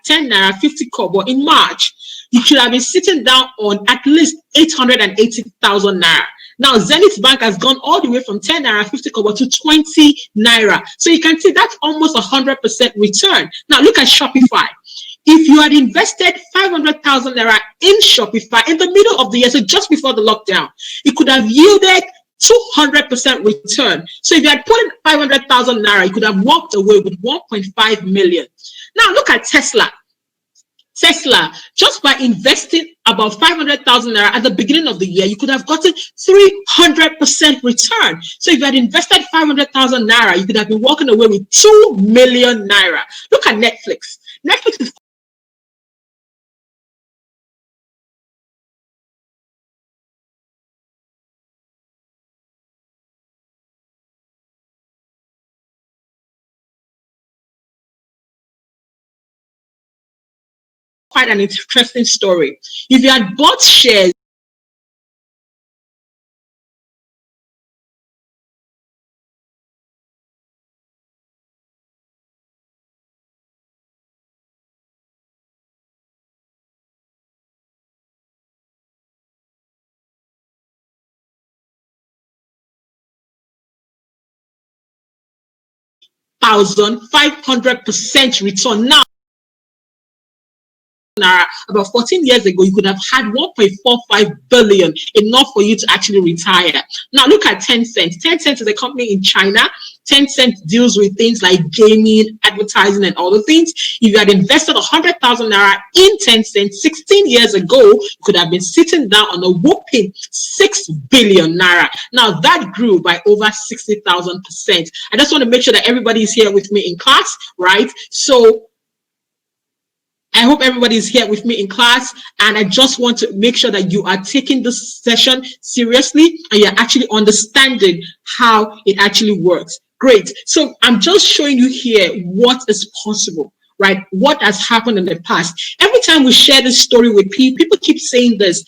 10 naira 50 kobo in March, you should have been sitting down on at least 880,000 naira. Now, Zenith Bank has gone all the way from 10 naira 50 kobo to 20 naira. So you can see that's almost 100% return. Now, look at Shopify. If you had invested 500,000 naira in Shopify in the middle of the year, so just before the lockdown, it could have yielded 200% return. So if you had put in 500,000 naira, you could have walked away with 1.5 million. Now, look at Tesla. Tesla, just by investing about 500,000 naira at the beginning of the year, you could have gotten 300% return. So if you had invested 500,000 naira, you could have been walking away with 2 million naira. Look at Netflix. Netflix is quite an interesting story. If you had bought shares thousand 500% return. Now, about 14 years ago, you could have had 1.45 billion, enough for you to actually retire. Now, look at Tencent. Tencent is a company in China. Tencent deals with things like gaming, advertising, and all the things. If you had invested 100,000 naira in Tencent 16 years ago, you could have been sitting down on a whopping 6 billion naira. Now, that grew by over 60,000%. I just want to make sure that everybody is here with me in class, right? So I hope everybody is here with me in class, and I just want to make sure that you are taking this session seriously and you're actually understanding how it actually works. Great. So I'm just showing you here what is possible, right? What has happened in the past. Every time we share this story with people, people keep saying this.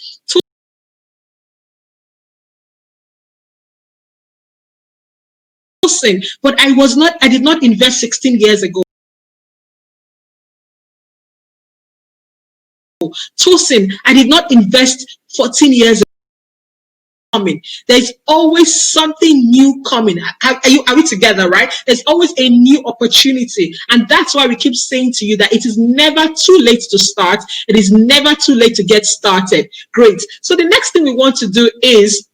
But I did not invest 16 years ago. Tosin, I did not invest 14 years ago. Coming. There's always something new coming. Are we together, right? There's always a new opportunity. And that's why we keep saying to you that it is never too late to start. It is never too late to get started. Great. So the next thing we want to do is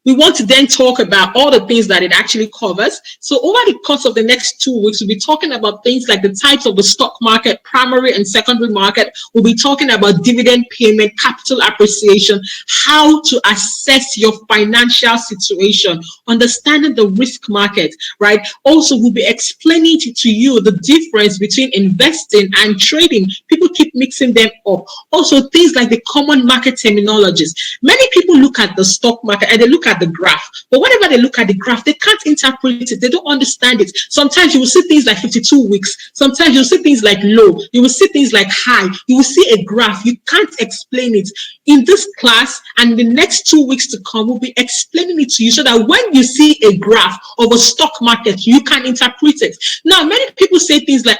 we want to then talk about all the things that it actually covers. So over the course of the next 2 weeks, we'll be talking about things like the types of the stock market, primary and secondary market. We'll be talking about dividend payment, capital appreciation, how to assess your financial situation, understanding the risk market, right? Also, we'll be explaining to you the difference between investing and trading. People keep mixing them up. Also, things like the common market terminologies. Many people look at the stock market and they look at the graph, but whenever they look at the graph, they can't interpret it. They don't understand it. Sometimes you will see things like 52 weeks. Sometimes you'll see things like low. You will see things like high. You will see a graph. You can't explain it. In this class and the next 2 weeks to come, we'll be explaining it to you so that when you see a graph of a stock market, you can interpret it. Now, many people say things like,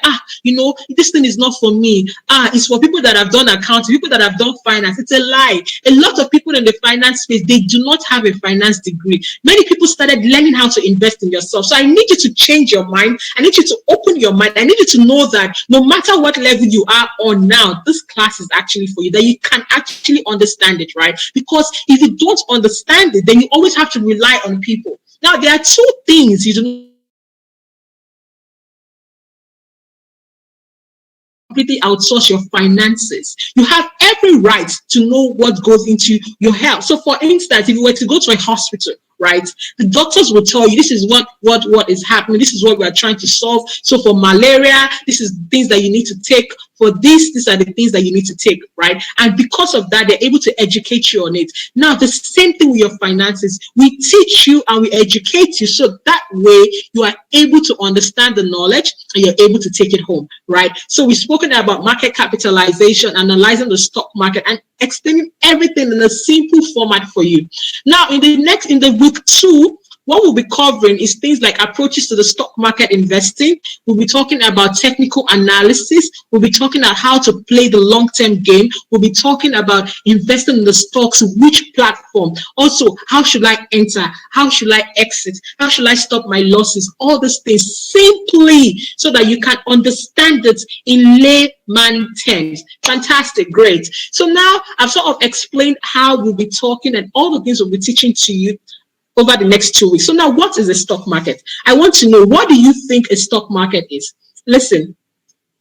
this thing is not for me. It's for people that have done accounting, people that have done finance. It's a lie. A lot of people in the finance space, they do not have a finance degree. Many people started learning how to invest in yourself. So I need you to change your mind. I need you to open your mind. I need you to know that no matter what level you are on now, this class is actually for you, that you can actually understand it, right? Because if you don't understand it, then you always have to rely on people. Now, there are two things you do completely outsource your finances. You have every right to know what goes into your health. So for instance, if you were to go to a hospital, right, the doctors will tell you this is what is happening, this is what we are trying to solve. So for malaria, this is things that you need to take. For this, these are the things that you need to take, right? And because of that, they're able to educate you on it. Now, the same thing with your finances. We teach you and we educate you so that way you are able to understand the knowledge and you're able to take it home, right? So we've spoken about market capitalization, analyzing the stock market, and explaining everything in a simple format for you. Now, in the week 2, What we'll be covering is things like approaches to the stock market investing. We'll be talking about technical analysis. We'll be talking about how to play the long-term game. We'll be talking about investing in the stocks, which platform. Also, how should I enter? How should I exit? How should I stop my losses? All these things simply so that you can understand it in layman terms. Fantastic, great. So now I've sort of explained how we'll be talking and all the things we'll be teaching to you over the next 2 weeks. So now, what is a stock market? I want to know, what do you think a stock market is? Listen,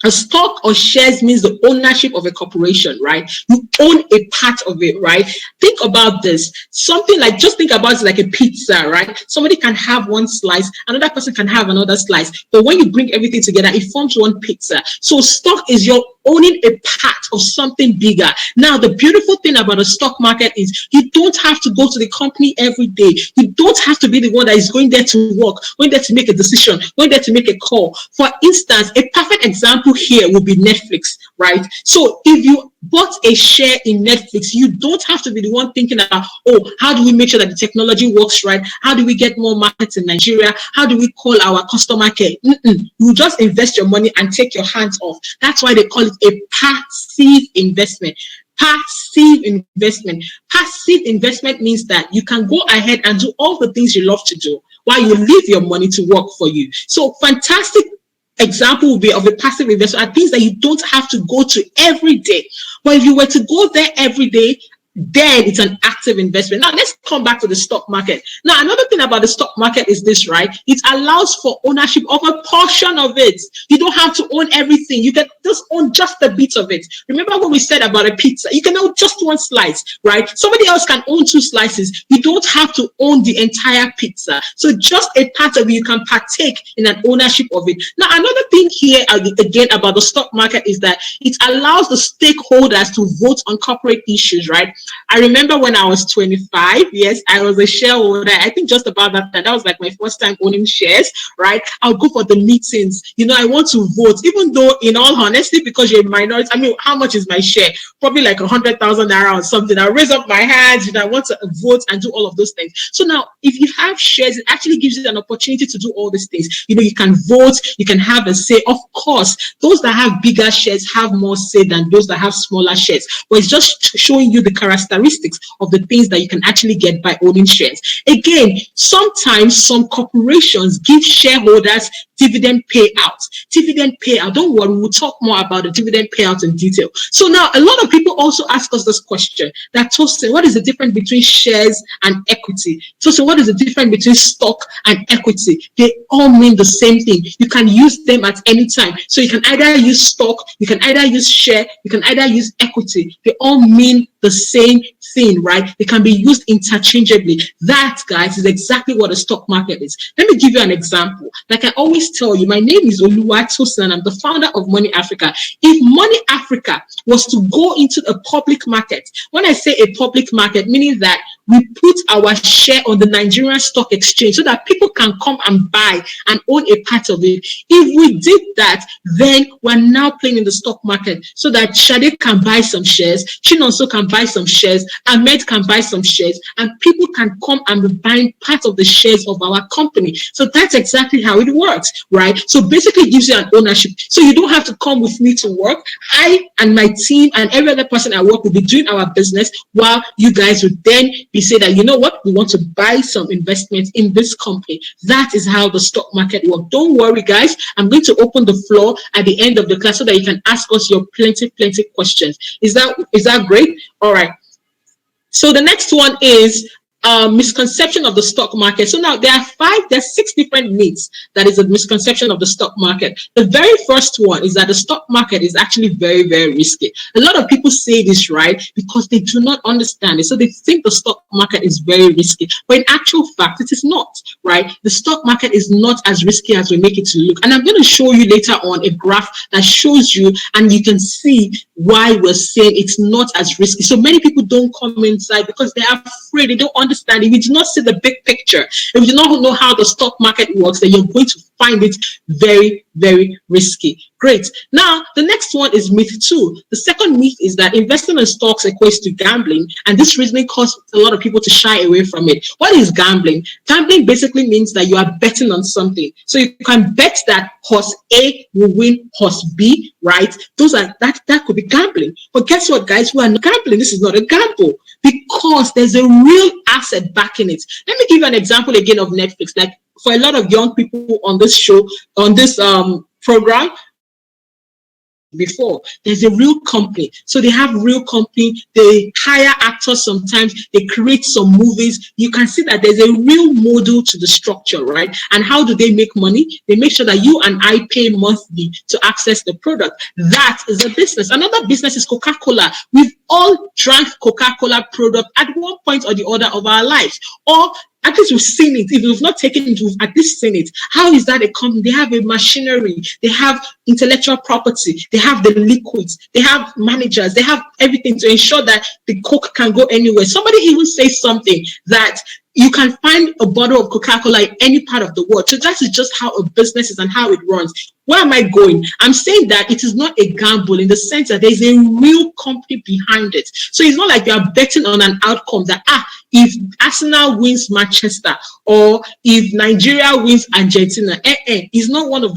a stock or shares means the ownership of a corporation, right? You own a part of it, right? Think about this. Something like, just think about it like a pizza, right? Somebody can have one slice, another person can have another slice. But when you bring everything together, it forms one pizza. So stock is your owning a part of something bigger. Now, the beautiful thing about a stock market is you don't have to go to the company every day. You don't have to be the one that is going there to work, going there to make a decision, going there to make a call. For instance, a perfect example here would be Netflix, right? So if you bought a share in Netflix, you don't have to be the one thinking about, oh, how do we make sure that the technology works right? How do we get more markets in Nigeria? How do we call our customer care? You just invest your money and take your hands off. That's why they call it a passive investment. Passive investment. Passive investment means that you can go ahead and do all the things you love to do while you leave your money to work for you. So fantastic example would be of a passive investment are things that you don't have to go to every day. But if you were to go there every day, then it's an active investment. Now, let's come back to the stock market. Now, another thing about the stock market is this, right? It allows for ownership of a portion of it. You don't have to own everything. You can just own just a bit of it. Remember what we said about a pizza? You can own just one slice, right? Somebody else can own 2 slices. You don't have to own the entire pizza. So just a part of it, you can partake in an ownership of it. Now, another thing here, again, about the stock market is that it allows the stakeholders to vote on corporate issues, right? I remember when I was 25, yes, I was a shareholder. I think just about that time, that was like my first time owning shares, right? I'll go for the meetings. You know, I want to vote, even though in all honesty, because you're a minority, I mean, how much is my share? Probably like 100,000 naira or something. I'll raise up my hands, you know, I want to vote and do all of those things. So now, if you have shares, it actually gives you an opportunity to do all these things. You know, you can vote, you can have a say. Of course, those that have bigger shares have more say than those that have smaller shares. But it's just showing you the characteristics of the things that you can actually get by owning shares. Again, sometimes some corporations give shareholders dividend payout. Dividend payout. Don't worry, we'll talk more about the dividend payout in detail. So now, a lot of people also ask us this question: that Tosin, what is the difference between shares and equity? Tosin, what is the difference between stock and equity? They all mean the same thing. You can use them at any time. So you can either use stock, you can either use share, you can either use equity. They all mean the same thing, right? They can be used interchangeably. That, guys, is exactly what a stock market is. Let me give you an example. Like I always tell you, my name is Oluwatosin and I'm the founder of Money Africa. If Money Africa was to go into a public market, when I say a public market, meaning that we put our share on the Nigerian stock exchange so that people can come and buy and own a part of it. If we did that, then we're now playing in the stock market so that Shade can buy some shares, Chinonso can buy some shares, Ahmed can buy some shares, and people can come and be buying part of the shares of our company. So that's exactly how it works, right? So basically it gives you an ownership. So you don't have to come with me to work. I and my team and every other person I work will be doing our business while you guys would then be saying that, you know what, we want to buy some investments in this company. That is how the stock market works. Don't worry, guys. I'm going to open the floor at the end of the class so that you can ask us your plenty questions. Is that great? All right. So the next one is misconception of the stock market. So now there's 6 different myths that is a misconception of the stock market. The very first one is that the stock market is actually very, very risky. A lot of people say this, right, because they do not understand it. So they think the stock market is very risky, but in actual fact, it is not, right? The stock market is not as risky as we make it to look. And I'm going to show you later on a graph that shows you, and you can see why we're saying it's not as risky. So many people don't come inside because they are afraid, they don't understand. If you do not see the big picture, if you do not know how the stock market works, then you're going to find it very, very risky. Great. Now, the next one is myth 2. The second myth is that investing in stocks equates to gambling, and this reasoning causes a lot of people to shy away from it. What is gambling? Gambling basically means that you are betting on something. So you can bet that horse A will win horse B, right? That could be gambling. But guess what, guys? We are not gambling. This is not a gamble because there's a real asset backing it. Let me give you an example again of Netflix. Like for a lot of young people on this show, on this program, before, there's a real company, so they have real company, they hire actors, sometimes they create some movies. You can see that there's a real model to the structure, right? And how do they make money? They make sure that you and I pay monthly to access the product. That is a business. Another business is Coca-Cola. We've all drank Coca-Cola product at one point or the other of our lives, or at least we've seen it. If we've not taken it, we've at least seen it. How is that a company? They have a machinery, they have intellectual property, they have the liquids, they have managers, they have everything to ensure that the Coke can go anywhere. Somebody even says something that you can find a bottle of Coca-Cola in any part of the world. So that is just how a business is and how it runs. Where am I going? I'm saying that it is not a gamble in the sense that there's a real company behind it. So it's not like you are betting on an outcome that, if Arsenal wins Manchester or if Nigeria wins Argentina, it's not one of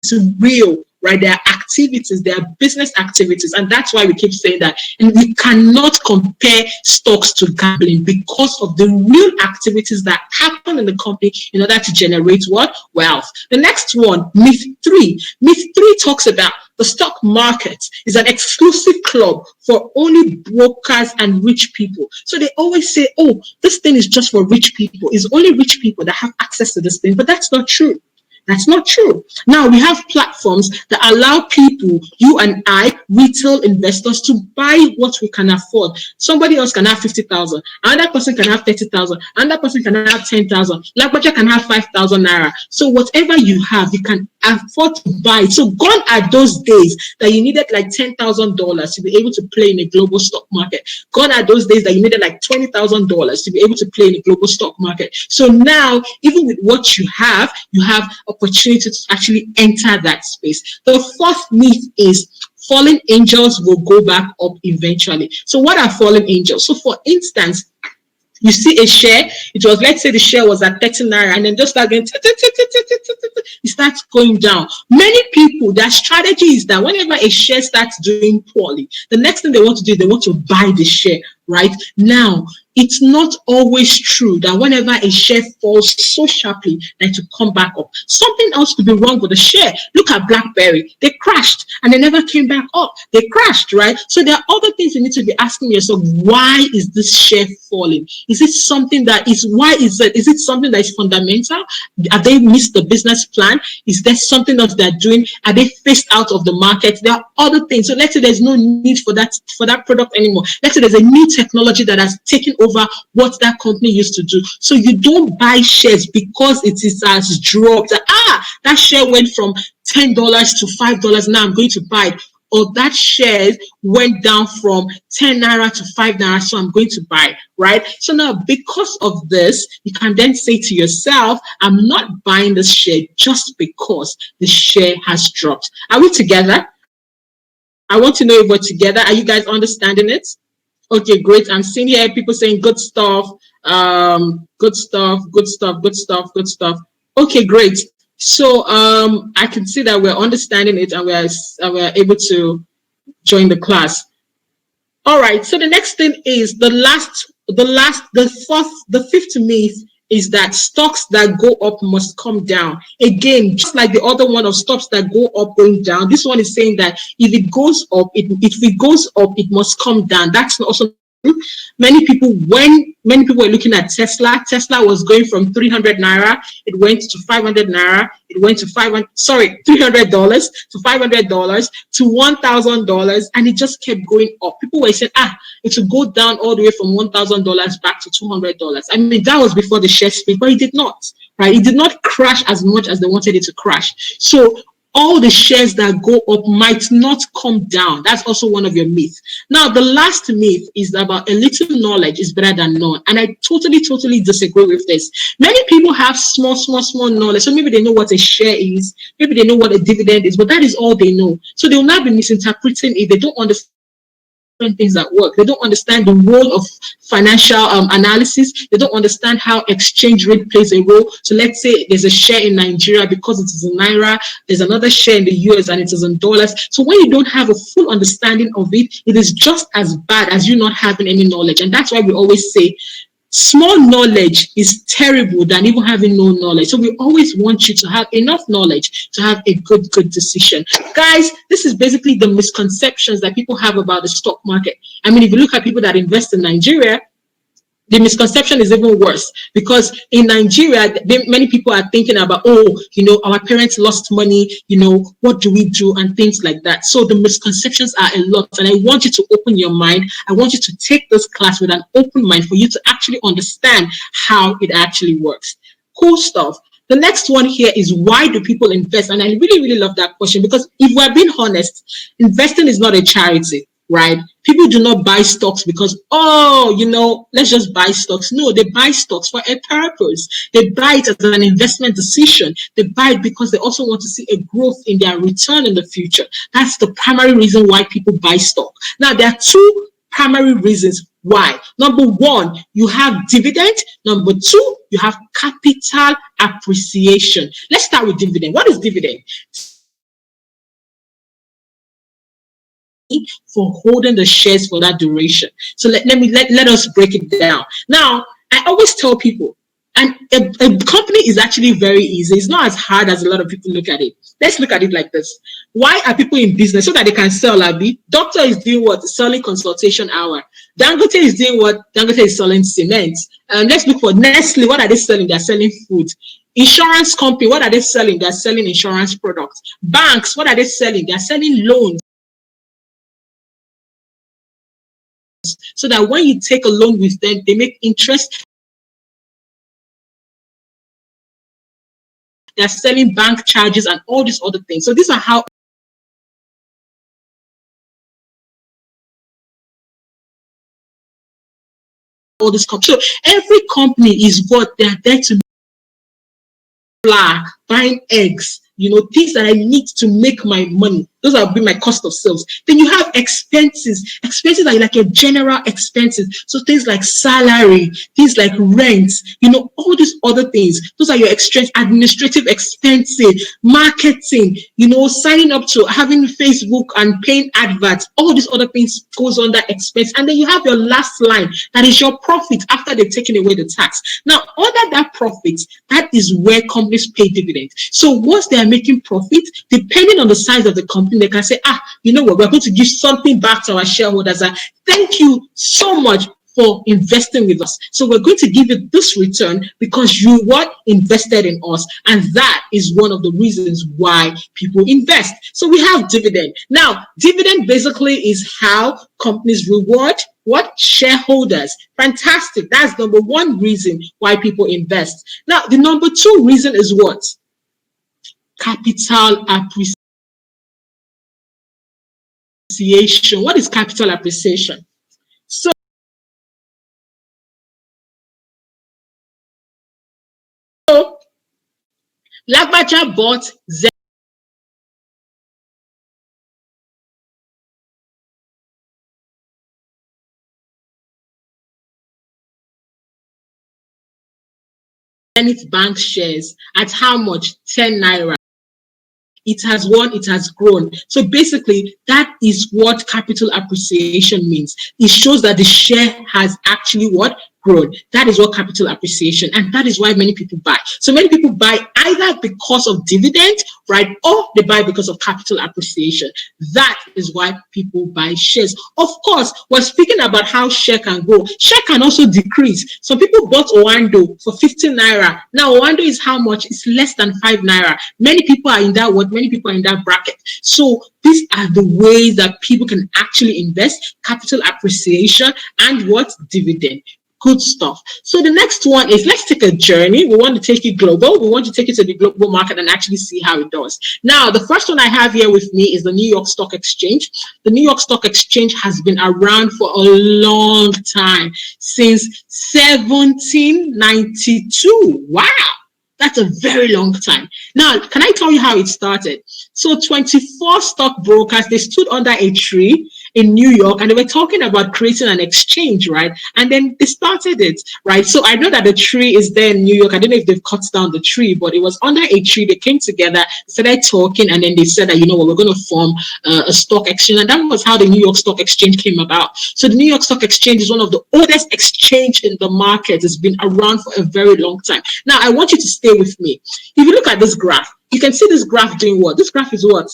it's real, right? There are activities, there are business activities, and that's why we keep saying that. And we cannot compare stocks to gambling because of the real activities that happen in the company in order to generate what? Wealth. The next one, myth 3. Myth 3 talks about the stock market is an exclusive club for only brokers and rich people. So they always say, oh, this thing is just for rich people. It's only rich people that have access to this thing, but that's not true. That's not true. Now we have platforms that allow people, you and I, retail investors, to buy what we can afford. Somebody else can have 50,000, another person can have 30,000, another person can have 10,000, Lakbaja can have 5,000 naira. So whatever you have, you can afford to buy. So gone are those days that you needed like $10,000 to be able to play in a global stock market. Gone are those days that you needed like $20,000 to be able to play in a global stock market. So now, even with what you have opportunity to actually enter that space. The fourth myth is fallen angels will go back up eventually. So what are fallen angels? So for instance, you see a share, it was, let's say the share was at 30 naira and then just start getting, it starts going down. Many people, their strategy is that whenever a share starts doing poorly, the next thing they want to do, they want to buy the share, right? Now, it's not always true that whenever a share falls so sharply that it will come back up. Something else could be wrong with the share. Look at BlackBerry. They crashed and they never came back up. They crashed, right? So there are other things you need to be asking yourself. Why is this share falling? Is it something that is, why is it? Is it something that is fundamental? Have they missed the business plan? Is there something else they're doing? Are they phased out of the market? There are other things. So let's say there's no need for that product anymore. Let's say there's a new technology that has taken over what that company used to do. So you don't buy shares because it is as dropped. That share went from $10 to $5. Now I'm going to buy it. Or that share went down from 10 naira to 5 naira, so I'm going to buy, right? So now, because of this, you can then say to yourself, I'm not buying this share just because the share has dropped. Are we together? I want to know if we're together. Are you guys understanding it? Okay, great. I'm seeing here people saying good stuff, good stuff, good stuff, good stuff, good stuff. Okay, great. So I can see that we're understanding it and we're able to join the class. All right. So the next thing is the fifth myth is that stocks that go up must come down. Again, just like the other one of stocks that go up going down, this one is saying that if it goes up, it must come down. That's also true. Many people were looking at Tesla was going from 300 naira, it went to 500 naira, it went to $300 to $500 to $1,000, and it just kept going up. People were saying, it will go down all the way from $1,000 back to $200. I mean, that was before the share split, but it did not, right? It did not crash as much as they wanted it to crash. So all the shares that go up might not come down. That's also one of your myths. Now, the last myth is about a little knowledge is better than none. And I totally disagree with this. Many people have small knowledge. So maybe they know what a share is, maybe they know what a dividend is, but that is all they know. So they will not be misinterpreting it. They don't understand things at work. They don't understand the role of financial analysis. They don't understand how exchange rate plays a role. So let's say there's a share in Nigeria because it is in Naira. There's another share in the US and it is in dollars. So when you don't have a full understanding of it, it is just as bad as you not having any knowledge. And that's why we always say small knowledge is terrible than even having no knowledge. So we always want you to have enough knowledge to have a good decision. Guys, this is basically the misconceptions that people have about the stock market. I mean, if you look at people that invest in Nigeria, the misconception is even worse because in Nigeria, many people are thinking about, oh, our parents lost money, what do we do and things like that. So the misconceptions are a lot. And I want you to open your mind. I want you to take this class with an open mind for you to actually understand how it actually works. Cool stuff. The next one here is, why do people invest? And I really love that question because if we're being honest, investing is not a charity. Right? People do not buy stocks because, let's just buy stocks. No, they buy stocks for a purpose. They buy it as an investment decision. They buy it because they also want to see a growth in their return in the future. That's the primary reason why people buy stock. Now, there are two primary reasons why. Number one, you have dividend. Number two, you have capital appreciation. Let's start with dividend. What is dividend? For holding the shares for that duration. So let us break it down. Now, I always tell people, and a company is actually very easy. It's not as hard as a lot of people look at it. Let's look at it like this. Why are people in business? So that they can sell, Abi. Doctor is doing what? Selling consultation hour. Dangote is doing what? Dangote is selling cement. Let's look for Nestle. What are they selling? They're selling food. Insurance company, what are they selling? They're selling insurance products. Banks, what are they selling? They're selling loans. So that when you take a loan with them, they make interest. They're selling bank charges and all these other things. So these are how all this comes. So every company is what they're there to buying eggs, things that I need to make my money. Those will be my cost of sales. Then you have expenses. Expenses are like your general expenses. So things like salary, things like rent, all these other things. Those are your administrative expenses, marketing, signing up to having Facebook and paying adverts. All these other things goes on that expense. And then you have your last line. That is your profit after they've taken away the tax. Now, under that profit, that is where companies pay dividends. So once they are making profit, depending on the size of the company, they can say, we're going to give something back to our shareholders. Thank you so much for investing with us. So we're going to give you this return because you invested in us. And that is one of the reasons why people invest. So we have dividend. Now, dividend basically is how companies reward shareholders. Fantastic. That's number one reason why people invest. Now, the number two reason is what? Capital appreciation. What is capital appreciation? So Lagbaja bought Zenith Bank shares at how much? 10 naira. It has grown. So basically, that is what capital appreciation means. It shows that the share has actually grown. That is what capital appreciation, and that is why many people buy. So many people buy either because of dividend, right, or they buy because of capital appreciation. That is why people buy shares. Of course, we're speaking about how share can grow. Share can also decrease. Some people bought Owando for 15 naira. Now Owando is how much? It's less than 5 naira. Many people are in that bracket. So these are the ways that people can actually invest: capital appreciation and dividend. Good stuff. So the next one is, let's take a journey. We want to take it global. We want to take it to the global market and actually see how it does. Now, the first one I have here with me is the New York Stock Exchange. The New York Stock Exchange has been around for a long time, since 1792. Wow. That's a very long time. Now, can I tell you how it started? So 24 stockbrokers, they stood under a tree in New York and they were talking about creating an exchange, right? And then they started it, right? So I know that the tree is there in New York. I don't know if they've cut down the tree, but it was under a tree. They came together, started talking, and then they said that, you know what, we're going to form a stock exchange. And that was how the New York Stock Exchange came about. So the New York Stock Exchange is one of the oldest exchange in the market. It's been around for a very long time. Now, I want you to stay with me. If you look at this graph, you can see this graph doing what? This graph is what?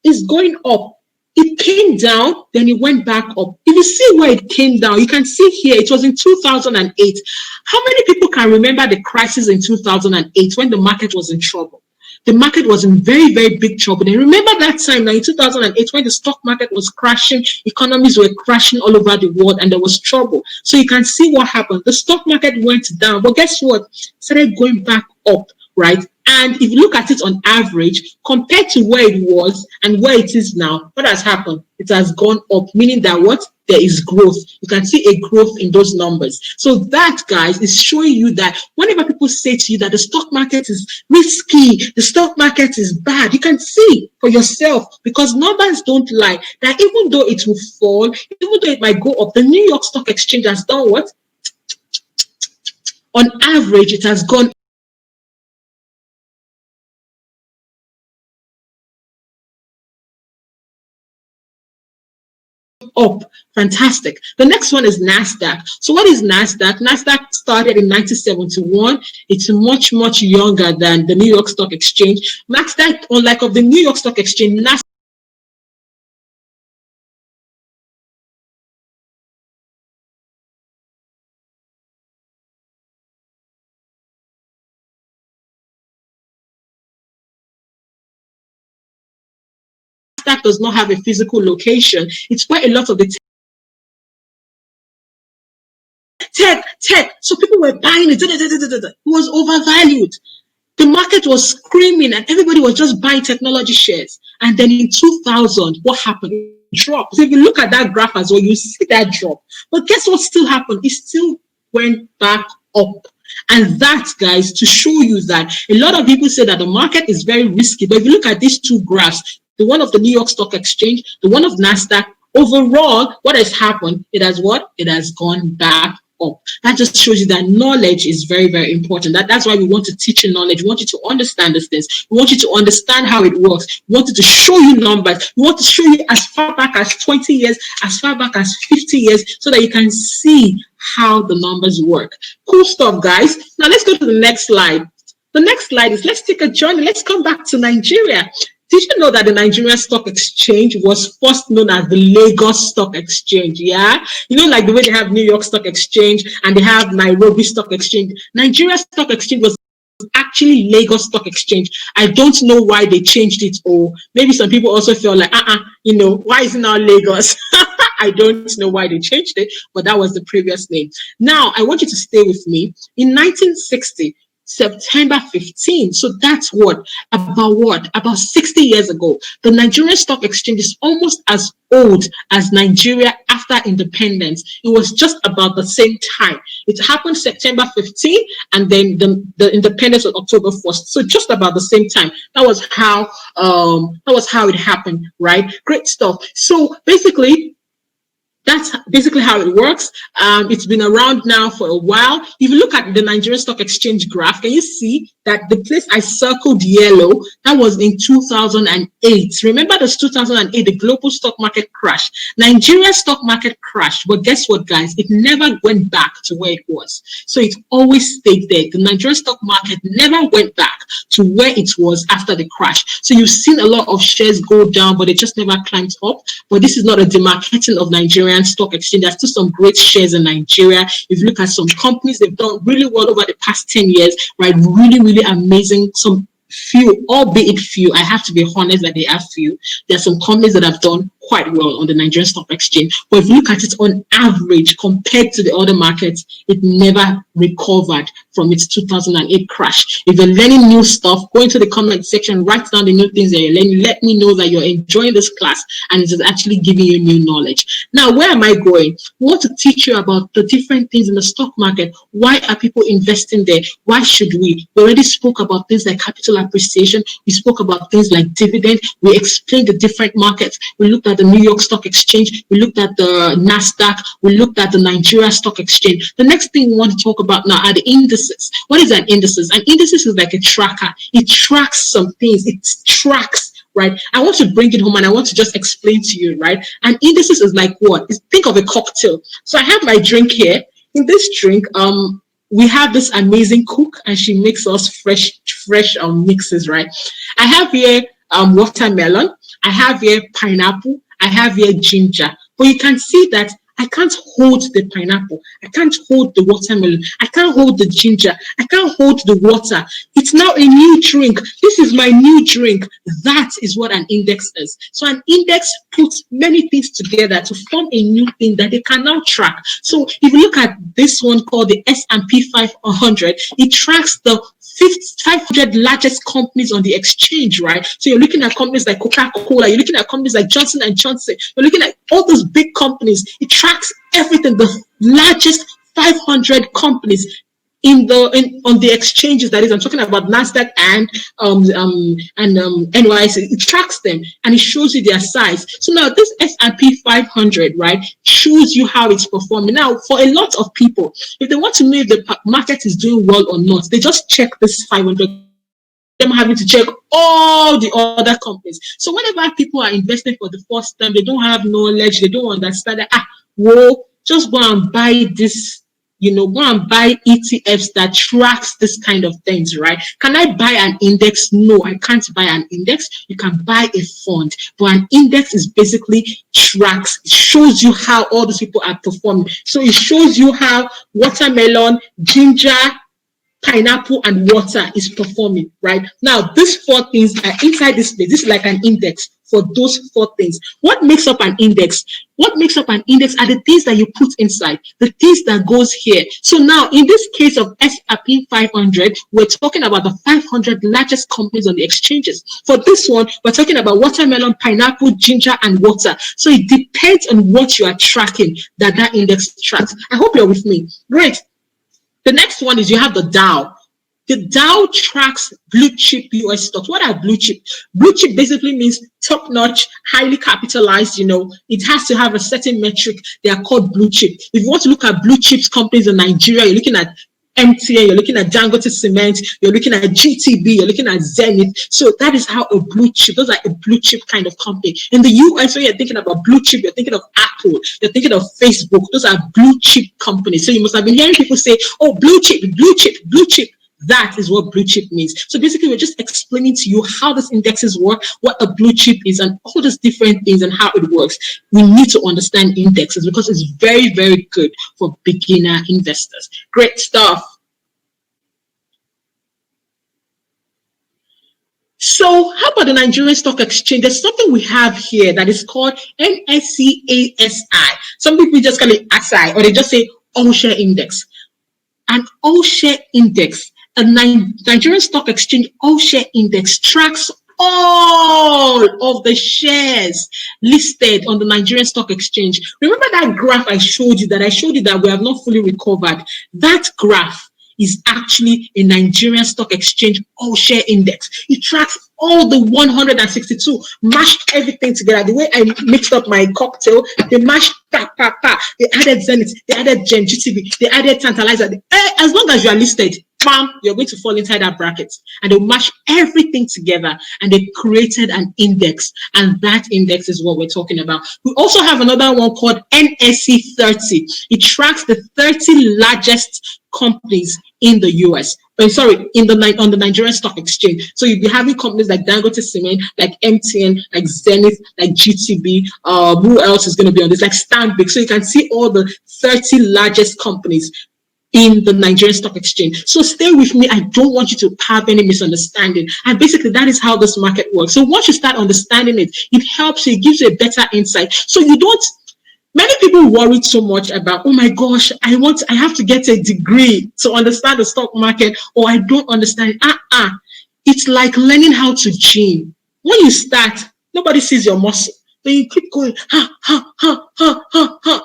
It's going up. It came down, then it went back up. If you see where it came down, you can see here, it was in 2008. How many people can remember the crisis in 2008 when the market was in trouble? The market was in very, very big trouble. And remember that time, in 2008, when the stock market was crashing, economies were crashing all over the world, and there was trouble. So you can see what happened. The stock market went down, but guess what? It started going back up, right? And if you look at it on average, compared to where it was and where it is now, what has happened? It has gone up, meaning that what? There is growth. You can see a growth in those numbers. So that, guys, is showing you that whenever people say to you that the stock market is risky, the stock market is bad, you can see for yourself, because numbers don't lie, that even though it will fall, even though it might go up, the New York Stock Exchange has done what? On average, it has gone up. Fantastic. The next one is NASDAQ. So what is NASDAQ? NASDAQ started in 1971. It's much, much younger than the New York Stock Exchange. NASDAQ, unlike of the New York Stock Exchange, NASDAQ does not have a physical location. It's where a lot of the tech. So people were buying it. It was overvalued. The market was screaming and everybody was just buying technology shares. And then in 2000, what happened? It dropped. So if you look at that graph as well, you see that drop. But guess what still happened? It still went back up. And that, guys, to show you that a lot of people say that the market is very risky. But if you look at these two graphs, the one of the New York Stock Exchange, the one of NASDAQ, overall, what has happened? It has what? It has gone back up. That just shows you that knowledge is very, very important. That's why we want to teach you knowledge. We want you to understand these things. We want you to understand how it works. We want to show you numbers. We want to show you as far back as 20 years, as far back as 50 years, so that you can see how the numbers work. Cool stuff, guys. Now let's go to the next slide. The next slide is, let's take a journey. Let's come back to Nigeria. Did you know that the Nigerian Stock Exchange was first known as the Lagos Stock Exchange? Yeah, you know, like the way they have New York Stock Exchange and they have Nairobi Stock Exchange. Nigeria Stock Exchange was actually Lagos Stock Exchange. I don't know why they changed it, or maybe some people also feel like, you know, why is it now Lagos? I don't know why they changed it, but that was the previous name. Now, I want you to stay with me. In 1960, September 15. So that's what? About 60 years ago. The Nigerian Stock Exchange is almost as old as Nigeria after independence. It was just about the same time. It happened September 15, and then the independence was October 1st. So just about the same time. That was how it happened, right? Great stuff. So basically, that's basically how it works. It's been around now for a while. If you look at the Nigerian Stock Exchange graph, can you see that the place I circled yellow, that was in 2008. Remember this 2008, the global stock market crashed. Nigeria's stock market crashed, but guess what, guys? It never went back to where it was. So it always stayed there. The Nigerian stock market never went back to where it was after the crash. So you've seen a lot of shares go down, but they just never climbed up. But this is not a demarcating of Nigerian stock exchange. There's still some great shares in Nigeria. If you look at some companies, they've done really well over the past 10 years, right? Really, really amazing. Some few, albeit few, I have to be honest that they are few. There are some companies that have done quite well on the Nigerian Stock Exchange. But if you look at it on average compared to the other markets, it never recovered from its 2008 crash. If you're learning new stuff, go into the comment section, write down the new things that you're learning. Let me know that you're enjoying this class and it is actually giving you new knowledge. Now, where am I going? We want to teach you about the different things in the stock market. Why are people investing there? Why should we? We already spoke about things like capital appreciation. We spoke about things like dividend. We explained the different markets. We looked at the New York Stock Exchange. We looked at the NASDAQ. We looked at the Nigeria Stock Exchange. The next thing we want to talk about now are the indices. What is an indices? An indices is like a tracker. It tracks some things. It tracks, right? I want to bring it home and I want to just explain to you, right? And indices is like what? Think of a cocktail. So I have my drink here. In this drink, we have this amazing cook and she makes us fresh mixes, right? I have here watermelon. I have here pineapple. I have here ginger. But you can see that I can't hold the pineapple. I can't hold the watermelon. I can't hold the ginger. I can't hold the water. It's now a new drink. This is my new drink. That is what an index is. So an index puts many things together to form a new thing that they can now track. So if you look at this one called the S&P 500, it tracks the 500 largest companies on the exchange, right? So you're looking at companies like Coca-Cola, you're looking at companies like Johnson & Johnson, you're looking at all those big companies. It tracks everything, the largest 500 companies on the exchanges. That is, I'm talking about NASDAQ and NYSE. It tracks them and it shows you their size. So now this S&P 500, right, shows you how it's performing. Now, for a lot of people, if they want to know if the market is doing well or not, they just check this 500. Them having to check all the other companies. So whenever people are investing for the first time, they don't have knowledge, they don't understand that, just go and buy this. Go and buy ETFs that tracks this kind of things, right? Can I buy an index? No, I can't buy an index. You can buy a fund, but an index is basically tracks. It shows you how all these people are performing. So it shows you how watermelon, ginger, pineapple, and water is performing, right? Now, these four things are inside this place. This is like an index for those four things. What makes up an index? What makes up an index are the things that you put inside, the things that goes here. So now, in this case of S&P 500, we're talking about the 500 largest companies on the exchanges. For this one, we're talking about watermelon, pineapple, ginger, and water. So it depends on what you are tracking that index tracks. I hope you're with me. Great. The next one is you have the Dow. The Dow tracks blue chip US stocks. What are blue chip? Blue chip basically means top notch, highly capitalized. It has to have a certain metric. They are called blue chip. If you want to look at blue chips companies in Nigeria, you're looking at MTN, you're looking at Dangote Cement, you're looking at GTB, you're looking at Zenith. So that is how a blue chip, those are a blue chip kind of company. In the US, when you're thinking about blue chip, you're thinking of Apple, you're thinking of Facebook. Those are blue chip companies. So you must have been hearing people say, oh, blue chip, blue chip, blue chip. That is what blue chip means. So basically, we're just explaining to you how these indexes work, what a blue chip is, and all these different things and how it works. We need to understand indexes because it's very, very good for beginner investors. Great stuff. So how about the Nigerian Stock Exchange? There's something we have here that is called NSCASI. Some people just call it ASI, or they just say All Share Index. An All Share Index, a Nigerian Stock Exchange All Share Index tracks all of the shares listed on the Nigerian Stock Exchange. Remember that graph I showed you that we have not fully recovered? That graph is actually a Nigerian Stock Exchange All Share Index. It tracks all the 162, mashed everything together. The way I mixed up my cocktail, they mashed They added Zenith, they added Gen GTB, they added Tantalizer. As long as you are listed, bam, you're going to fall inside that bracket. And they mash everything together and they created an index. And that index is what we're talking about. We also have another one called NSE 30. It tracks the 30 largest companies in the US. On the Nigerian Stock Exchange. So you'll be having companies like Dangote Cement, like MTN, like Zenith, like GTB. Who else is going to be on this? Like Stanbic. So you can see all the 30 largest companies. in the Nigerian Stock Exchange. So stay with me. I don't want you to have any misunderstanding. And basically, that is how this market works. So once you start understanding it, it helps you, it gives you a better insight. So you don't, many people worry so much about, oh my gosh, I have to get a degree to understand the stock market, or I don't understand it. It's like learning how to gym. When you start, nobody sees your muscle. Then you keep going, and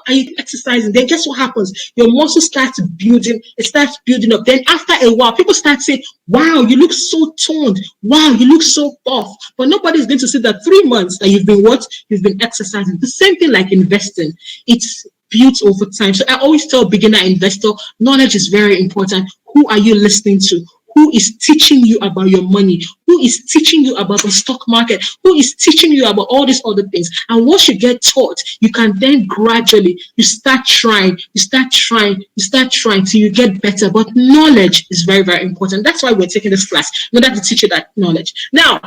you exercise, and then guess what happens? Your muscle starts building, it starts building up. Then after a while, people start saying, wow, you look so toned. Wow, you look so buff. But nobody's going to see that 3 months that you've been what? You've been exercising. The same thing like investing. It's built over time. So I always tell beginner investor, knowledge is very important. Who are you listening to? Who is teaching you about your money? Who is teaching you about the stock market? Who is teaching you about all these other things? And once you get taught, you can then gradually, you start trying till you get better. But knowledge is very, very important. That's why we're taking this class, in order to teach you that knowledge. Now,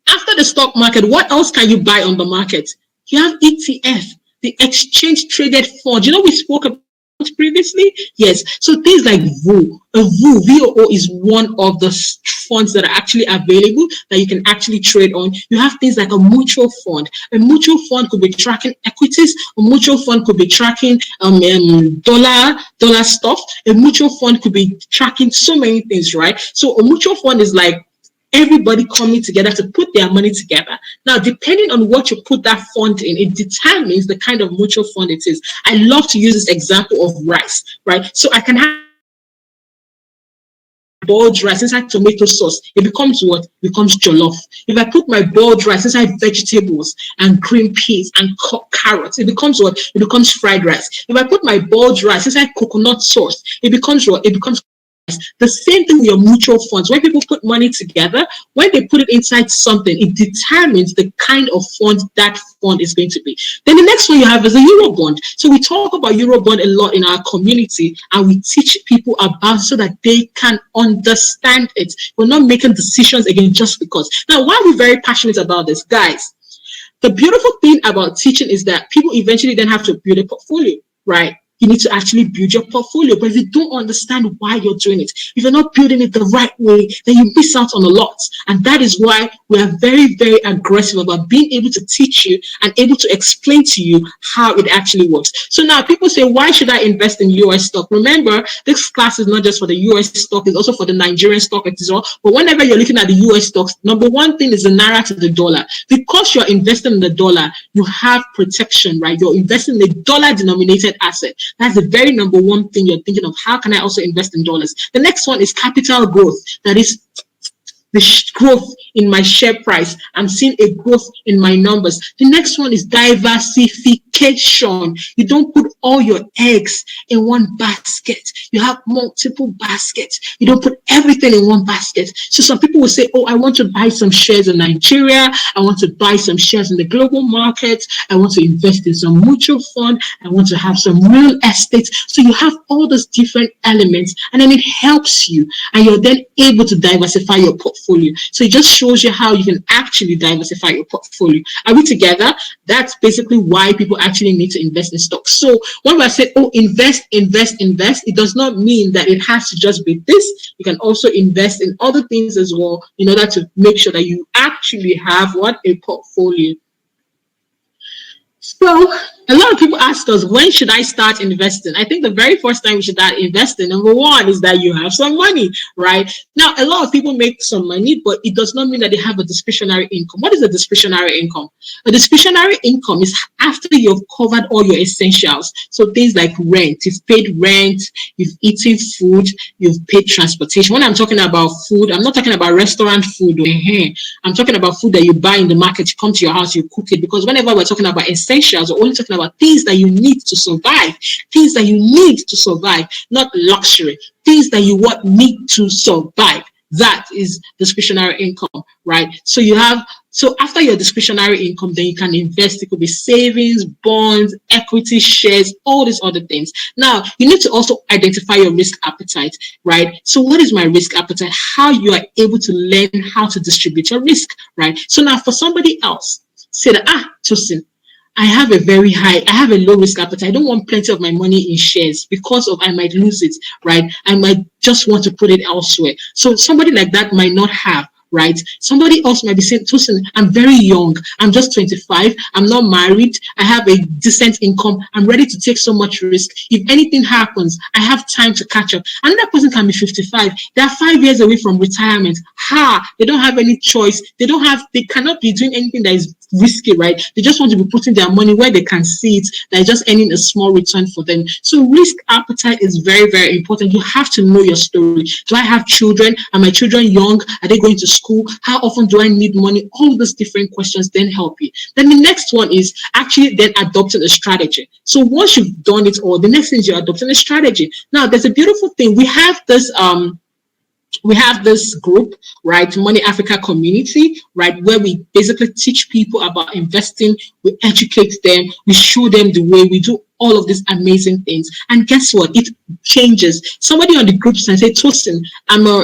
after the stock market, what else can you buy on the market? You have ETF, the exchange traded fund. You know, we spoke about previously. Yes, so things like VOO is one of the funds that are actually available that you can actually trade on. You have things like a mutual fund. A mutual fund could be tracking equities. A mutual fund could be tracking dollar stuff. A mutual fund could be tracking so many things, right? So a mutual fund is like everybody coming together to put their money together. Now, depending on what you put that fund in, it determines the kind of mutual fund it is. I love to use this example of rice, right? So I can have boiled rice inside tomato sauce. It becomes what? It becomes jollof. If I put my boiled rice inside vegetables and green peas and carrots, it becomes what? It becomes fried rice. If I put my boiled rice inside coconut sauce, it becomes what? It becomes the same thing with your mutual funds. When people put money together, when they put it inside something, it determines the kind of fund that fund is going to be. Then the next one you have is a Eurobond. So we talk about Eurobond a lot in our community, and we teach people about it so that they can understand it. We're not making decisions again just because. Now, why are we very passionate about this, guys? The beautiful thing about teaching is that people eventually then have to build a portfolio, right? You need to actually build your portfolio. But if you don't understand why you're doing it, if you're not building it the right way, then you miss out on a lot. And that is why we are very, very aggressive about being able to teach you and able to explain to you how it actually works. So now people say, why should I invest in US stock? Remember, this class is not just for the US stock, it's also for the Nigerian stock as well. But whenever you're looking at the US stocks, number one thing is the naira to the dollar. Because you're investing in the dollar, you have protection, right? You're investing in a dollar denominated asset. That's the very number one thing you're thinking of. How can I also invest in dollars? The next one is capital growth. That is the growth in my share price. I'm seeing a growth in my numbers. The next one is diversification. You don't put all your eggs in one basket. You have multiple baskets. You don't put everything in one basket. So some people will say, oh, I want to buy some shares in Nigeria. I want to buy some shares in the global market. I want to invest in some mutual fund. I want to have some real estate. So you have all those different elements, and then it helps you, and you're then able to diversify your portfolio. So it just shows you how you can actually diversify your portfolio. Are we together? That's basically why people actually need to invest in stocks. So when I say, oh, invest, it does not mean that it has to just be this. You can also invest in other things as well in order to make sure that you actually have a portfolio. So a lot of people ask us, when should I start investing? I think the very first time you should start investing, number one, is that you have some money, right? Now, a lot of people make some money, but it does not mean that they have a discretionary income. What is a discretionary income? A discretionary income is after you've covered all your essentials. So things like rent, you've paid rent, you've eaten food, you've paid transportation. When I'm talking about food, I'm not talking about restaurant food. I'm talking about food that you buy in the market, you come to your house, you cook it. Because whenever we're talking about essentials, we're only talking about things that you need to survive, not luxury, things that you need to survive. That is discretionary income, right? So after your discretionary income, then you can invest. It could be savings, bonds, equity, shares, all these other things. Now, you need to also identify your risk appetite, right? So what is my risk appetite? How you are able to learn how to distribute your risk, right? So now for somebody else, say that, Tosin, I have a low risk appetite. I don't want plenty of my money in shares because of I might lose it, right? I might just want to put it elsewhere. So somebody like that might not have, right? Somebody else might be saying, listen, I'm very young. I'm just 25. I'm not married. I have a decent income. I'm ready to take so much risk. If anything happens, I have time to catch up. Another person can be 55. They are 5 years away from retirement. They don't have any choice. They cannot be doing anything that is risky, right? They just want to be putting their money where they can see it, that is just earning a small return for them. So risk appetite is very, very important. You have to know your story. Do I have children? Are my children young? Are they going to school? How often do I need money? All those different questions then help you. Then the next one is actually then adopting a strategy. So once you've done it all, the next thing is you're adopting a strategy. Now there's a beautiful thing. We have this group, right, Money Africa community, right, where we basically teach people about investing, we educate them, we show them the way, we do all of these amazing things. And guess what? It changes. Somebody on the group can say, Tosin,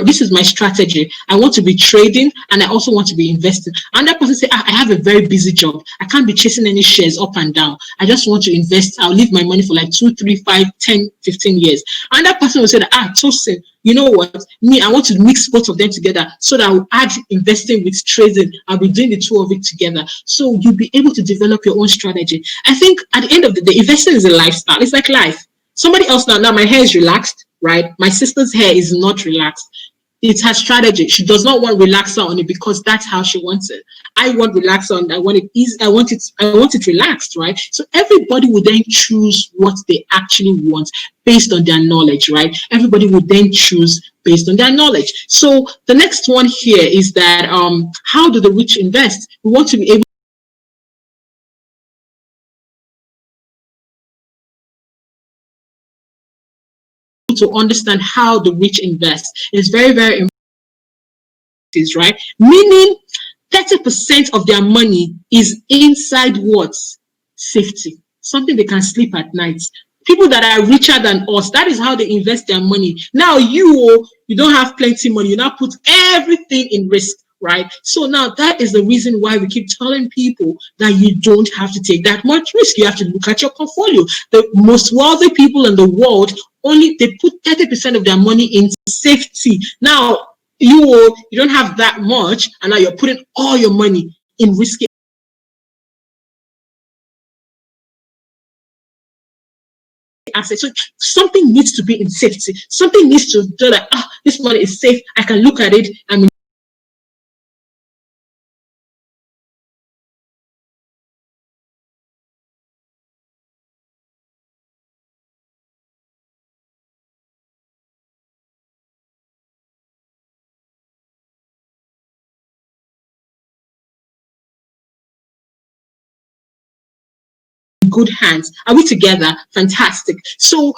this is my strategy. I want to be trading and I also want to be investing. And that person say, I have a very busy job. I can't be chasing any shares up and down. I just want to invest. I'll leave my money for like 2, 3, 5, 10, 15 years. And that person will say, Tosin, you know what? I want to mix both of them together so that I'll add investing with trading. I'll be doing the two of it together. So you'll be able to develop your own strategy. I think at the end of the day, investing is a lifestyle. It's like life. Somebody else now my hair is relaxed, right? My sister's hair is not relaxed. It's her strategy. She does not want relaxer on it because that's how she wants it. I want relaxer on it. I want it easy. I want it relaxed, right? So everybody will then choose what they actually want based on their knowledge, right? Everybody will then choose based on their knowledge. So the next one here is that how do the rich invest? We want to be able to understand how the rich invest. It's very, very important, right? Meaning 30% of their money is inside what? Safety. Something they can sleep at night. People that are richer than us, that is how they invest their money. Now you don't have plenty money. You now put everything in risk, right? So now that is the reason why we keep telling people that you don't have to take that much risk. You have to look at your portfolio. The most wealthy people in the world, only they put 30% of their money in safety. Now, you don't have that much, and now you're putting all your money in risky assets. So something needs to be in safety. Something needs to do like, this money is safe. I can look at it. I mean, good hands. Are we together? Fantastic. So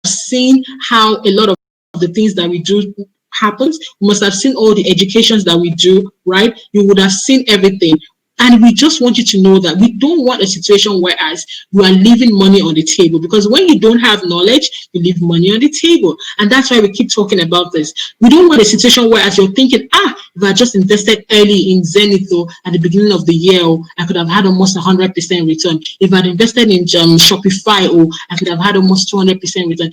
seen how a lot of the things that we do happens. You must have seen all the educations that we do, right? You would have seen everything. And we just want you to know that we don't want a situation whereas you are leaving money on the table, because when you don't have knowledge, you leave money on the table. And that's why we keep talking about this. We don't want a situation whereas you're thinking, if I just invested early in Zenith or at the beginning of the year, I could have had almost 100% return. If I'd invested in Shopify, I could have had almost 200% return.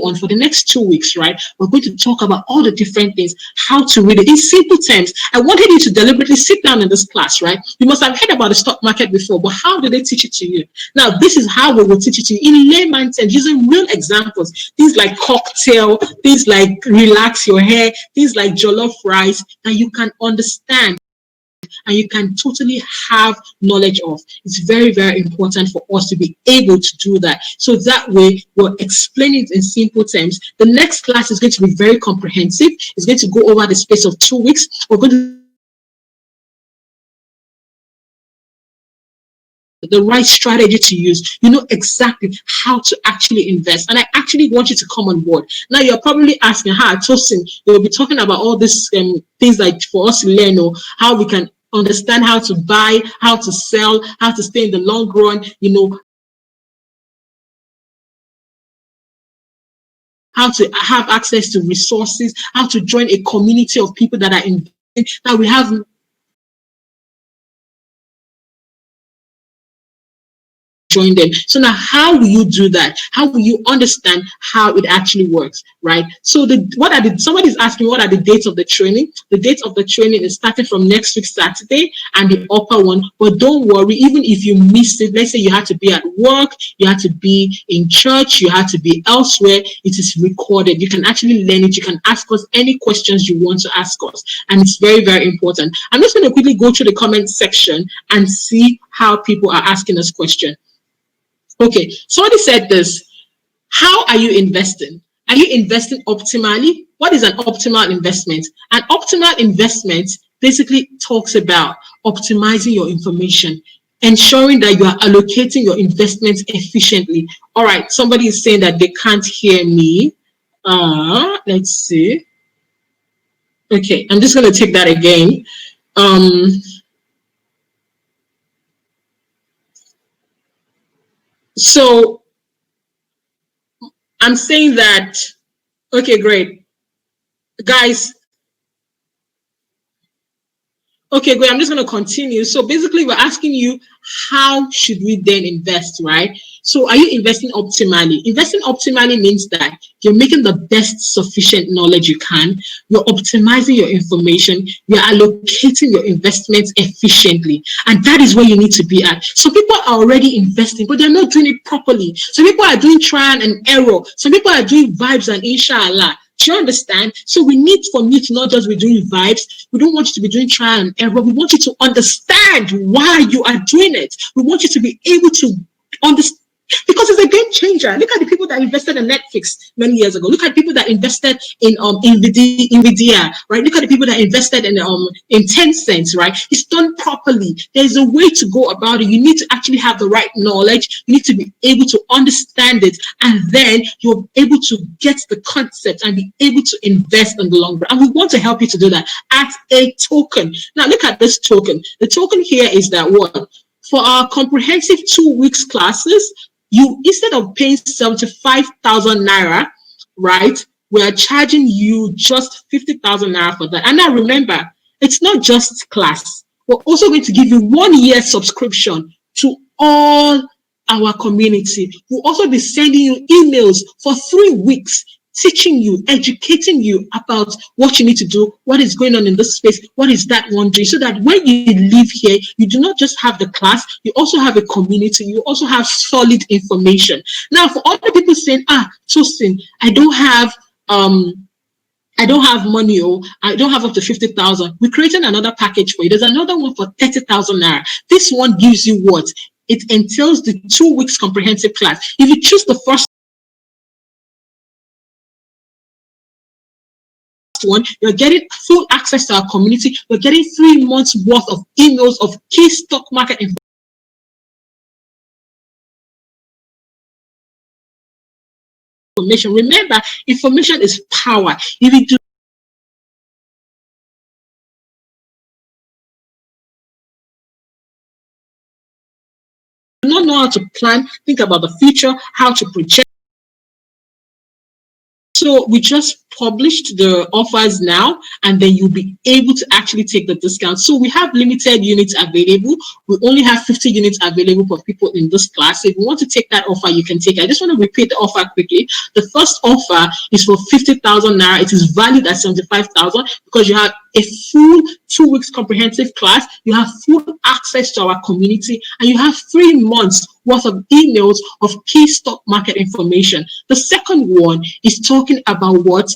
On for the next 2 weeks, right? We're going to talk about all the different things, how to read it in simple terms. I wanted you to deliberately sit down in this class, right? You must have heard about the stock market before, but how do they teach it to you? Now, this is how we will teach it to you in layman terms, using real examples. Things like cocktail, things like relax your hair, things like jollof rice, that you can understand and you can totally have knowledge of. It's very, very important for us to be able to do that. So that way, we'll explain it in simple terms. The next class is going to be very comprehensive. It's going to go over the space of 2 weeks. We're going to the right strategy to use. You know exactly how to actually invest. And I actually want you to come on board. Now you're probably asking, Tosin, we'll be talking about all these things like for us to learn or how we can understand how to buy, how to sell, how to stay in the long run, how to have access to resources, how to join a community of people that are investing, that we have join them. So now, how will you do that? How will you understand how it actually works, right? So somebody's asking, what are the dates of the training? The date of the training is starting from next week, Saturday, and the upper one. But don't worry, even if you missed it, let's say you had to be at work, you had to be in church, you had to be elsewhere, it is recorded. You can actually learn it. You can ask us any questions you want to ask us. And it's very, very important. I'm just going to quickly go through the comment section and see how people are asking us questions. Okay, somebody said this. How are you investing? Are you investing optimally? What is an optimal investment? An optimal investment basically talks about optimizing your information, ensuring that you are allocating your investments efficiently. All right, somebody is saying that they can't hear me. Let's see. Okay, I'm just going to take that again. So I'm saying that, okay, great. Guys, okay, great. I'm just going to continue. So basically, we're asking you, how should we then invest, right? So are you investing optimally? Investing optimally means that you're making the best sufficient knowledge you can. You're optimizing your information. You're allocating your investments efficiently. And that is where you need to be at. So people are already investing, but they're not doing it properly. Some people are doing trial and error. Some people are doing vibes and inshallah. Do you understand? So we need from you to not just be doing vibes. We don't want you to be doing trial and error. We want you to understand why you are doing it. We want you to be able to understand. Because it's a game changer. Look at the people that invested in Netflix many years ago. Look at people that invested in Nvidia, right? Look at the people that invested in Tencent, right? It's done properly. There's a way to go about it. You need to actually have the right knowledge. You need to be able to understand it, and then you're able to get the concept and be able to invest in the long run. And we want to help you to do that at a token. Now, look at this token. The token here is that what? For our comprehensive 2 weeks classes, you, instead of paying 75,000 naira, right, we are charging you just 50,000 naira for that. And now remember, it's not just class. We're also going to give you 1 year subscription to all our community. We'll also be sending you emails for 3 weeks, teaching you, educating you about what you need to do, what is going on in this space, what is that one doing, so that when you leave here, you do not just have the class, you also have a community, you also have solid information. Now, for all the people saying, Tosin, I don't have money, or I don't have up to 50,000. We created another package for you. There's another one for 30,000 naira. This one gives you what? It entails the 2 weeks comprehensive class. If you choose the first one, you're getting full access to our community. You're getting 3 months worth of emails of key stock market information. Remember, information is power. If you do not know how to plan, think about the future, how to project. So we just published the offers now, and then you'll be able to actually take the discount. So we have limited units available. We only have 50 units available for people in this class. So if you want to take that offer, you can take it. I just want to repeat the offer quickly. The first offer is for 50,000 naira. It is valued at 75,000 because you have a full 2 weeks comprehensive class. You have full access to our community, and you have 3 months worth of emails of key stock market information. The second one is talking about what?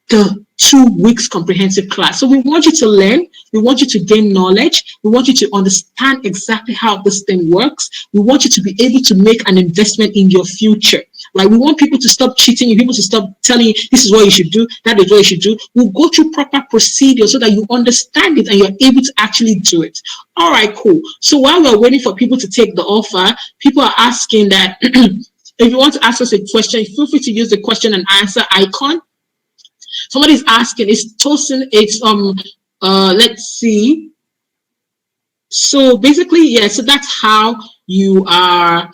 The 2 weeks comprehensive class. So we want you to learn, we want you to gain knowledge, we want you to understand exactly how this thing works. We want you to be able to make an investment in your future. Right? We want people to stop cheating you, people to stop telling you this is what you should do, that is what you should do. We'll go through proper procedure so that you understand it and you're able to actually do it. All right, cool. So while we're waiting for people to take the offer, people are asking that if you want to ask us a question, feel free to use the question and answer icon. Somebody's asking, is Tosin, it's let's see. So basically, yeah, so that's how you are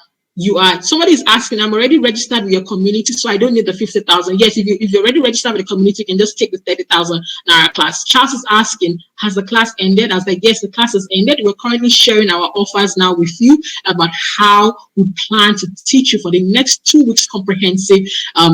somebody is asking, I'm already registered with your community, so I don't need the 50,000. Yes, if you're already registered with the community, you can just take the 30,000 naira class. Charles is asking, has the class ended? I was like, yes, the class has ended. We're currently sharing our offers now with you about how we plan to teach you for the next 2 weeks comprehensive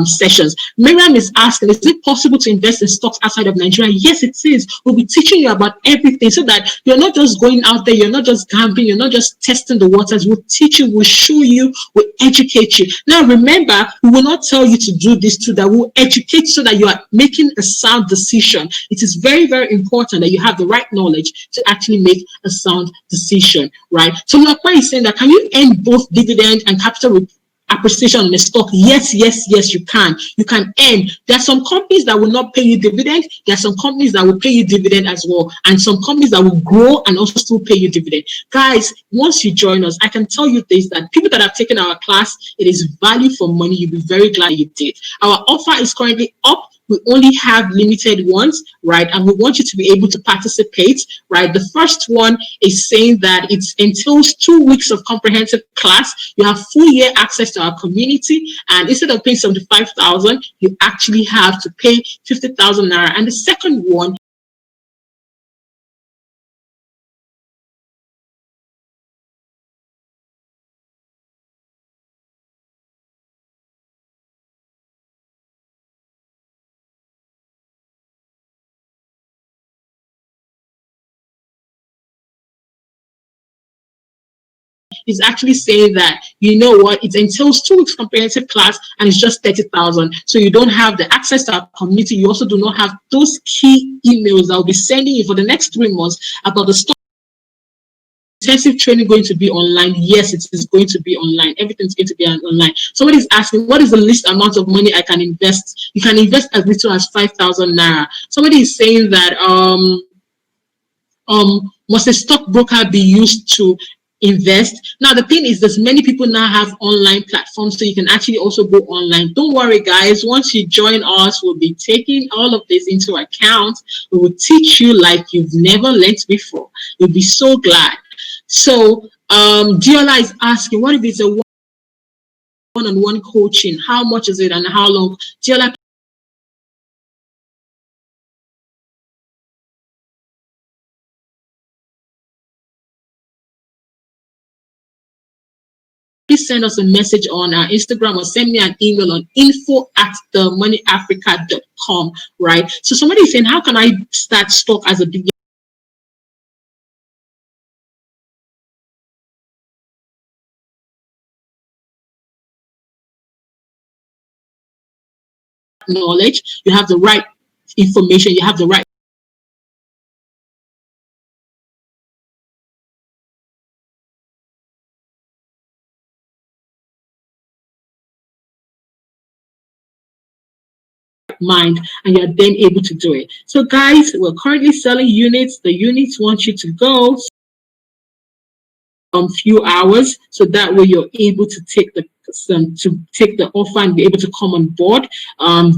sessions. Miriam is asking, is it possible to invest in stocks outside of Nigeria? Yes, it is. We'll be teaching you about everything so that you're not just going out there, you're not just gambling, you're not just testing the waters. We'll teach you, we'll show you, we'll educate you. Now, remember, we will not tell you to do this too, that we'll educate so that you are making a sound decision. It is very, very important that you have the right knowledge to actually make a sound decision, right? So Lakwa is saying that, can you earn both dividend and capital appreciation on the stock? Yes, you can. You can earn. There are some companies that will not pay you dividend. There are some companies that will pay you dividend as well. And some companies that will grow and also still pay you dividend. Guys, once you join us, I can tell you this, that people that have taken our class, it is value for money. You'll be very glad you did. Our offer is currently up. We only have limited ones, right? And we want you to be able to participate, right? The first one is saying that it entails 2 weeks of comprehensive class. You have full year access to our community. And instead of paying 75,000, you actually have to pay 50,000 naira. And the second one, is actually saying that, you know what, it entails 2 weeks comprehensive class and it's just 30,000. So you don't have the access to our community. You also do not have those key emails that I'll be sending you for the next 3 months about the stock intensive training going to be online. Yes, it is going to be online. Everything's going to be online. Somebody's asking, what is the least amount of money I can invest? You can invest as little as 5,000 naira. Somebody is saying that must a stockbroker be used to invest? Now the thing is, there's many people now have online platforms, so you can actually also go online. Don't worry, guys. Once you join us, we'll be taking all of this into account. We will teach you like you've never learned before. You'll be so glad. So Diola is asking, what if it's a one-on-one coaching? How much is it and how long? Diola, please send us a message on our Instagram or send me an email on info@themoneyafrica.com, right? So somebody is saying, how can I start stock as a beginner? Knowledge, you have the right information, you have the right mind, and you're then able to do it. So guys, we're currently selling units. The units want you to go few hours, so that way you're able to take the offer and be able to come on board.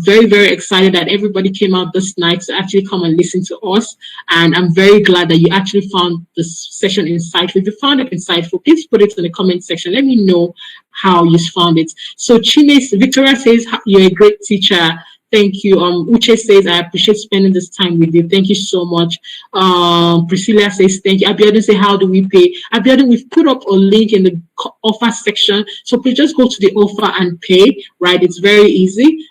Very, very excited that everybody came out this night to actually come and listen to us, and I'm very glad that you actually found this session insightful. If you found it insightful, please put it in the comment section. Let me know how you found it. So Victoria says, you're a great teacher. Thank you. Uche says, I appreciate spending this time with you. Thank you so much. Priscilla says, thank you. Abiodun says, how do we pay? Abiodun, we've put up a link in the offer section. So please just go to the offer and pay, right? It's very easy.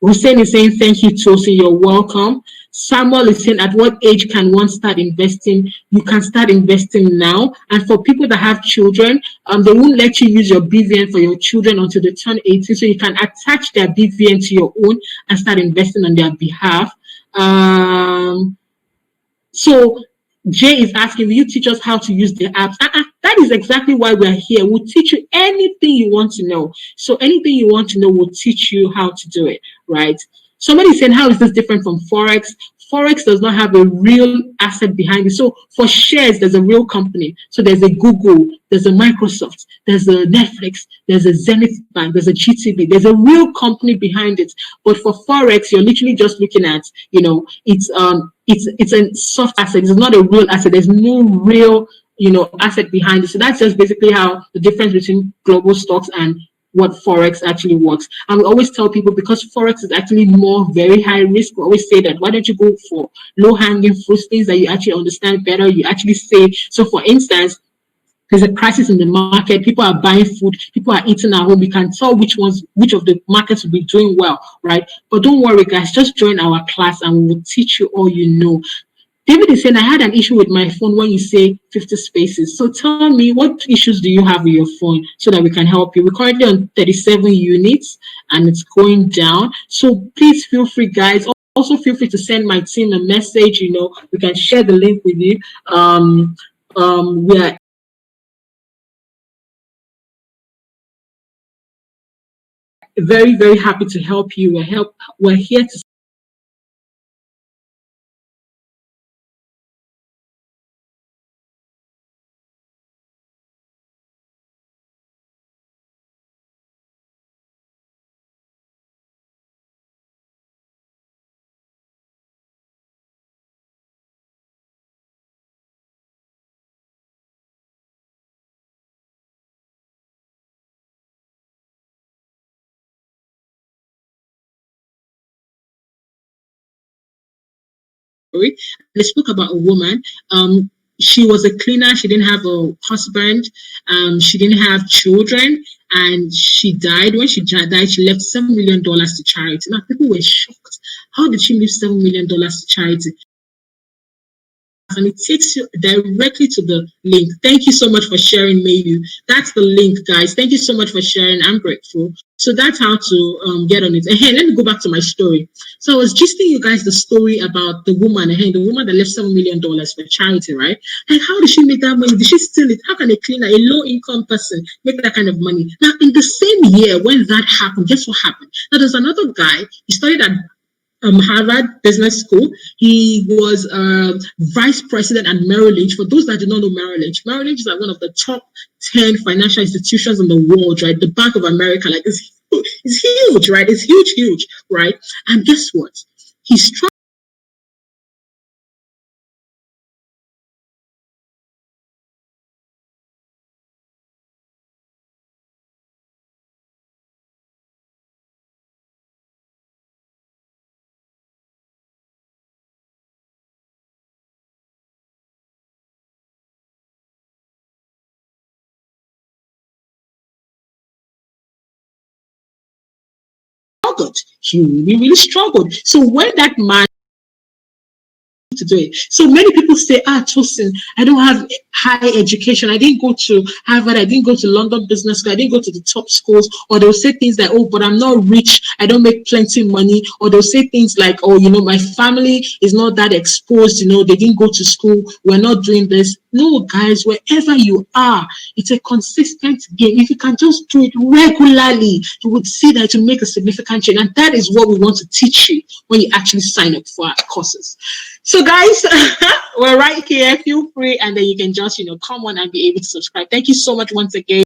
Hussein is saying, thank you, Tosin. You're welcome. Samuel is saying, at what age can one start investing? You can start investing now. And for people that have children, they won't let you use your BVN for your children until they turn 18. So you can attach their BVN to your own and start investing on their behalf. So Jay is asking, will you teach us how to use the apps? That is exactly why we're here. We'll teach you anything you want to know. So anything you want to know, we'll teach you how to do it, right? Somebody saying, how is this different from Forex? Forex does not have a real asset behind it. So for shares, there's a real company. So there's a Google, there's a Microsoft, there's a Netflix, there's a Zenith Bank, there's a GTB, there's a real company behind it. But for Forex, you're literally just looking at, it's a soft asset. It's not a real asset. There's no real asset behind it. So that's just basically how the difference between global stocks and what forex actually works. And we always tell people, because forex is actually more very high risk, we always say that why don't you go for low hanging fruits, things that you actually understand better, you actually save. So for instance, there's a crisis in the market. People are buying food. People are eating at home. We can tell which of the markets will be doing well, right? But don't worry, guys. Just join our class, and we will teach you all you know. David is saying, I had an issue with my phone when you say 50 spaces. So tell me, what issues do you have with your phone so that we can help you? We're currently on 37 units and it's going down. So please feel free, guys. Also, feel free to send my team a message. We can share the link with you. We are very, very happy to help you. We're here to story. They spoke about a woman. She was a cleaner. She didn't have a husband. She didn't have children, and she died. When she died, she left $7 million to charity. Now people were shocked. How did she leave $7 million to charity? And it takes you directly to the link. Thank you so much for sharing, Mayu. That's the link, guys. Thank you so much for sharing. I'm grateful. So that's how to get on it. And hey, let me go back to my story. So I was gisting you guys the story about the woman, the woman that left $7 million for charity, right? Like, how did she make that money? Did she steal it? How can a cleaner, a low-income person, make that kind of money? Now, in the same year when that happened, guess what happened? Now, there's another guy. He studied at Harvard Business School. He was vice president at Merrill Lynch. For those that do not know Merrill Lynch is like one of the top 10 financial institutions in the world, right? The Bank of America, like it's huge, right? It's huge, huge, right? And guess what? He struggled. He really, really struggled. So when that man to do it. So many people say, Tosin, I don't have high education. I didn't go to Harvard. I didn't go to London Business School. I didn't go to the top schools. Or they'll say things like, oh, but I'm not rich. I don't make plenty money. Or they'll say things like, oh, my family is not that exposed. They didn't go to school. We're not doing this. No, guys, wherever you are, it's a consistent game. If you can just do it regularly, you would see that you make a significant change. And that is what we want to teach you when you actually sign up for our courses. So, guys, we're right here. Feel free, and then you can just, come on and be able to subscribe. Thank you so much once again.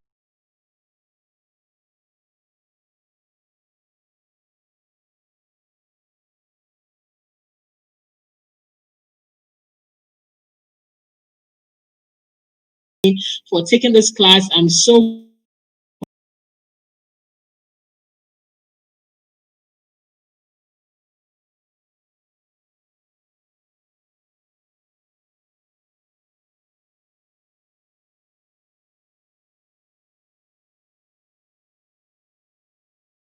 For taking this class. I'm so